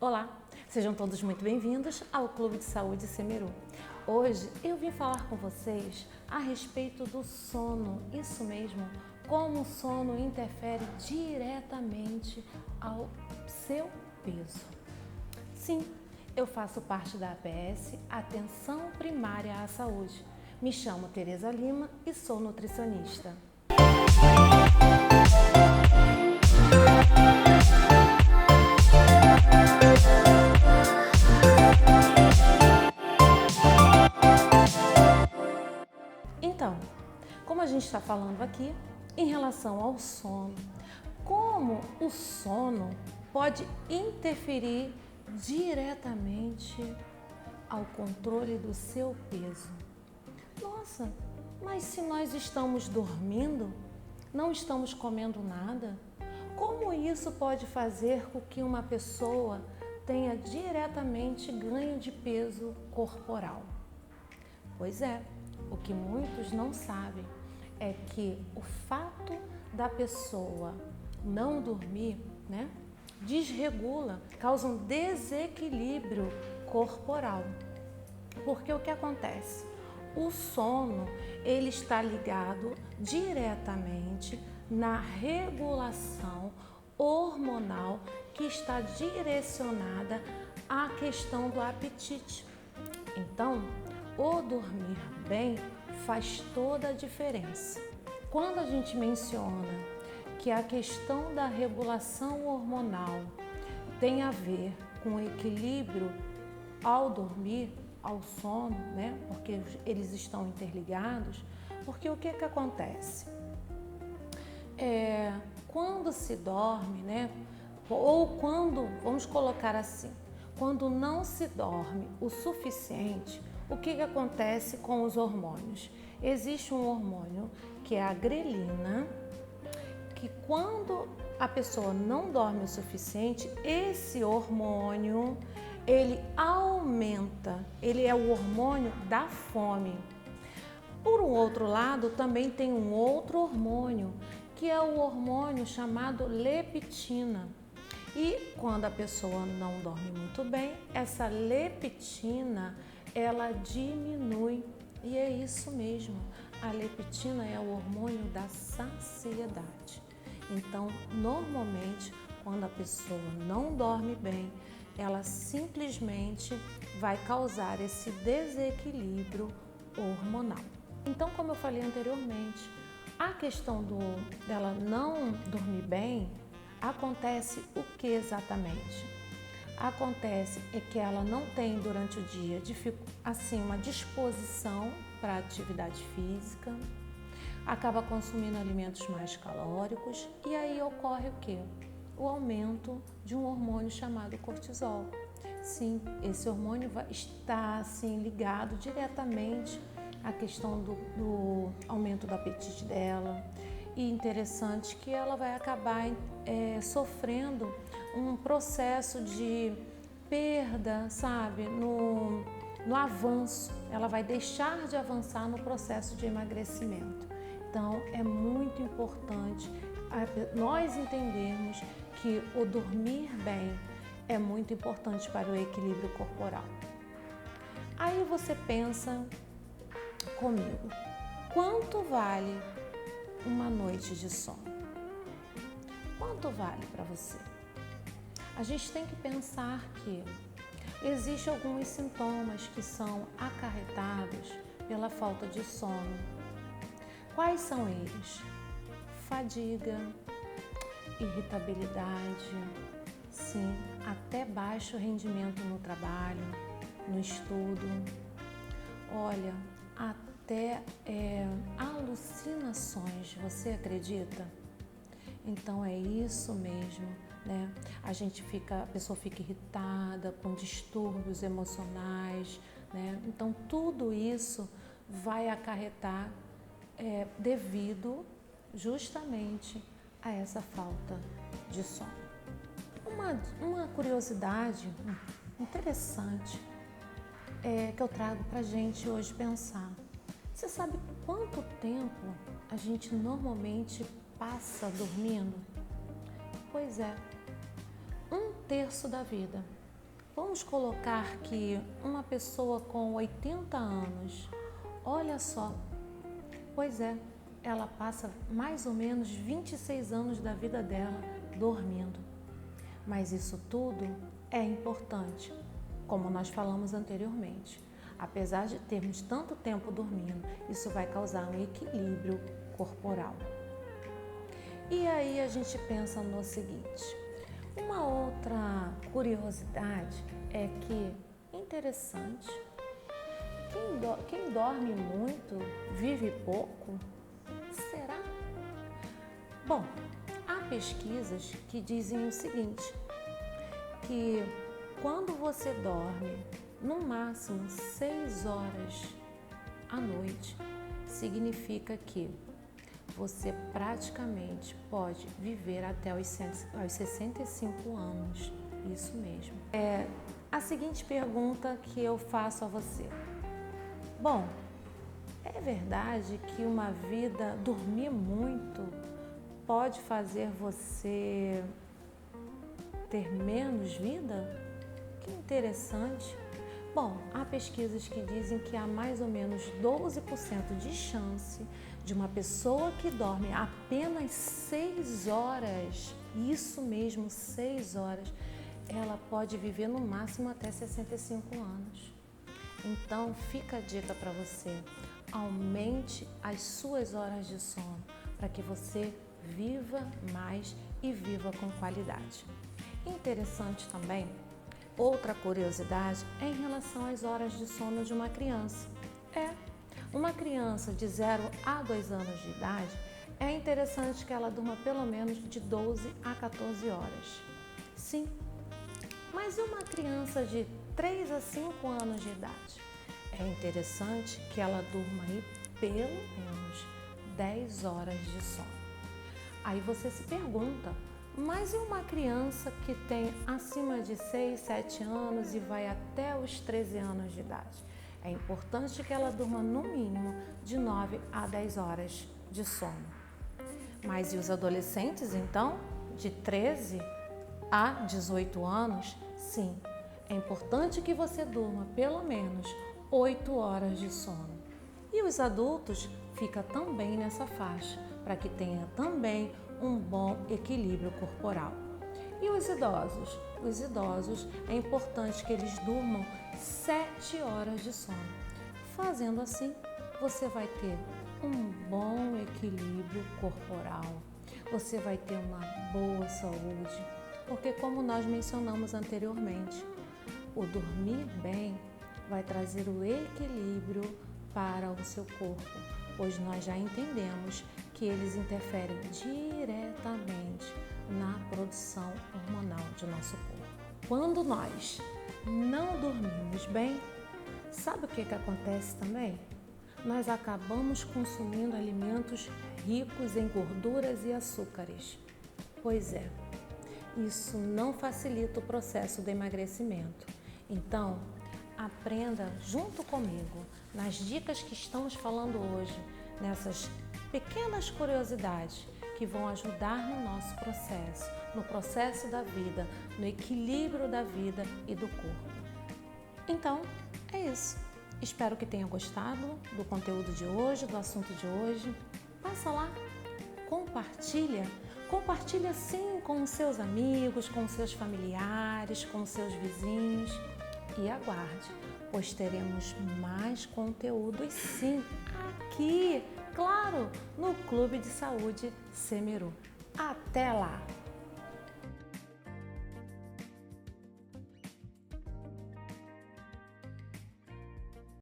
Olá, sejam todos muito bem-vindos ao Clube de Saúde Semeru. Hoje eu vim falar com vocês a respeito do sono, isso mesmo, como o sono interfere diretamente ao seu peso. Sim, eu faço parte da APS, Atenção Primária à Saúde. Me chamo Tereza Lima e sou nutricionista. Então, como a gente está falando aqui, em relação ao sono, como o sono pode interferir diretamente ao controle do seu peso. Nossa, mas se nós estamos dormindo, não estamos comendo nada, como isso pode fazer com que uma pessoa tenha diretamente ganho de peso corporal? Pois é, o que muitos não sabem é que o fato da pessoa não dormir, desregula, causa um desequilíbrio corporal. Porque o que acontece? O sono, ele está ligado diretamente na regulação hormonal que está direcionada à questão do apetite. Então, o dormir bem faz toda a diferença. Quando a gente menciona que a questão da regulação hormonal tem a ver com o equilíbrio ao dormir, ao sono, porque eles estão interligados, porque o que acontece? Quando se dorme, ou quando, vamos colocar assim, quando não se dorme o suficiente, o que acontece com os hormônios? Existe um hormônio que é a grelina, que quando a pessoa não dorme o suficiente, esse hormônio, ele aumenta, ele é o hormônio da fome. Por um outro lado, também tem um outro hormônio, que é o hormônio chamado leptina. E quando a pessoa não dorme muito bem, essa leptina, ela diminui. E é isso mesmo, a leptina é o hormônio da saciedade. Então, normalmente, quando a pessoa não dorme bem, ela simplesmente vai causar esse desequilíbrio hormonal. Então, como eu falei anteriormente, a questão dela não dormir bem, acontece o que exatamente? Acontece que ela não tem durante o dia uma disposição para a atividade física, acaba consumindo alimentos mais calóricos e aí ocorre o quê? O aumento de um hormônio chamado cortisol. Sim, esse hormônio está ligado diretamente à questão do aumento do apetite dela. E interessante que ela vai acabar sofrendo um processo de perda, no avanço. Ela vai deixar de avançar no processo de emagrecimento. Então, é muito importante nós entendermos que o dormir bem é muito importante para o equilíbrio corporal. Aí você pensa comigo, quanto vale uma noite de sono? Quanto vale para você? A gente tem que pensar que existem alguns sintomas que são acarretados pela falta de sono. Quais são eles? Fadiga, irritabilidade, sim, até baixo rendimento no trabalho, no estudo. Olha, até alucinações, você acredita? Então é isso mesmo, a pessoa fica irritada, com distúrbios emocionais, Então tudo isso vai acarretar devido justamente a essa falta de sono. Uma curiosidade interessante que eu trago pra gente hoje pensar. Você sabe quanto tempo a gente normalmente passa dormindo? Pois é, 1/3 da vida. Vamos colocar que uma pessoa com 80 anos, olha só, pois é, ela passa mais ou menos 26 anos da vida dela dormindo. Mas isso tudo é importante, como nós falamos anteriormente. Apesar de termos tanto tempo dormindo, isso vai causar um equilíbrio corporal. E aí a gente pensa no seguinte, uma outra curiosidade é que, interessante, quem dorme muito vive pouco? Será? Bom, há pesquisas que dizem o seguinte, que quando você dorme no máximo 6 horas à noite, significa que você praticamente pode viver até os 65 anos. Isso mesmo. A seguinte pergunta que eu faço a você. Bom, é verdade que uma vida, dormir muito, pode fazer você ter menos vida? Que interessante. Bom, há pesquisas que dizem que há mais ou menos 12% de chance de uma pessoa que dorme apenas 6 horas, isso mesmo, 6 horas, ela pode viver no máximo até 65 anos. Então, fica a dica para você, aumente as suas horas de sono para que você viva mais e viva com qualidade. Interessante também, outra curiosidade é em relação às horas de sono de uma criança. Uma criança de 0 a 2 anos de idade, é interessante que ela durma pelo menos de 12 a 14 horas. Sim, mas uma criança de 3 a 5 anos de idade, é interessante que ela durma aí pelo menos 10 horas de sono. Aí você se pergunta, mas e uma criança que tem acima de 6, 7 anos e vai até os 13 anos de idade? É importante que ela durma no mínimo de 9 a 10 horas de sono. Mas e os adolescentes, então, de 13 a 18 anos? Sim, é importante que você durma pelo menos 8 horas de sono. E os adultos fica também nessa faixa, para que tenha também um bom equilíbrio corporal. E os idosos? Os idosos é importante que eles durmam 7 horas de sono. Fazendo assim, você vai ter um bom equilíbrio corporal, você vai ter uma boa saúde, porque como nós mencionamos anteriormente, o dormir bem vai trazer o equilíbrio para o seu corpo, pois nós já entendemos que eles interferem diretamente na produção hormonal de nosso corpo. Quando nós não dormimos bem, sabe o que acontece também? Nós acabamos consumindo alimentos ricos em gorduras e açúcares. Pois é, isso não facilita o processo do emagrecimento. Então, aprenda junto comigo nas dicas que estamos falando hoje, nessas pequenas curiosidades que vão ajudar no nosso processo, no processo da vida, no equilíbrio da vida e do corpo. Então, é isso. Espero que tenha gostado do conteúdo de hoje, do assunto de hoje. Passa lá, compartilha sim com os seus amigos, com os seus familiares, com os seus vizinhos e aguarde, pois teremos mais conteúdos sim, aqui, claro, no Clube de Saúde Semeru. Até lá!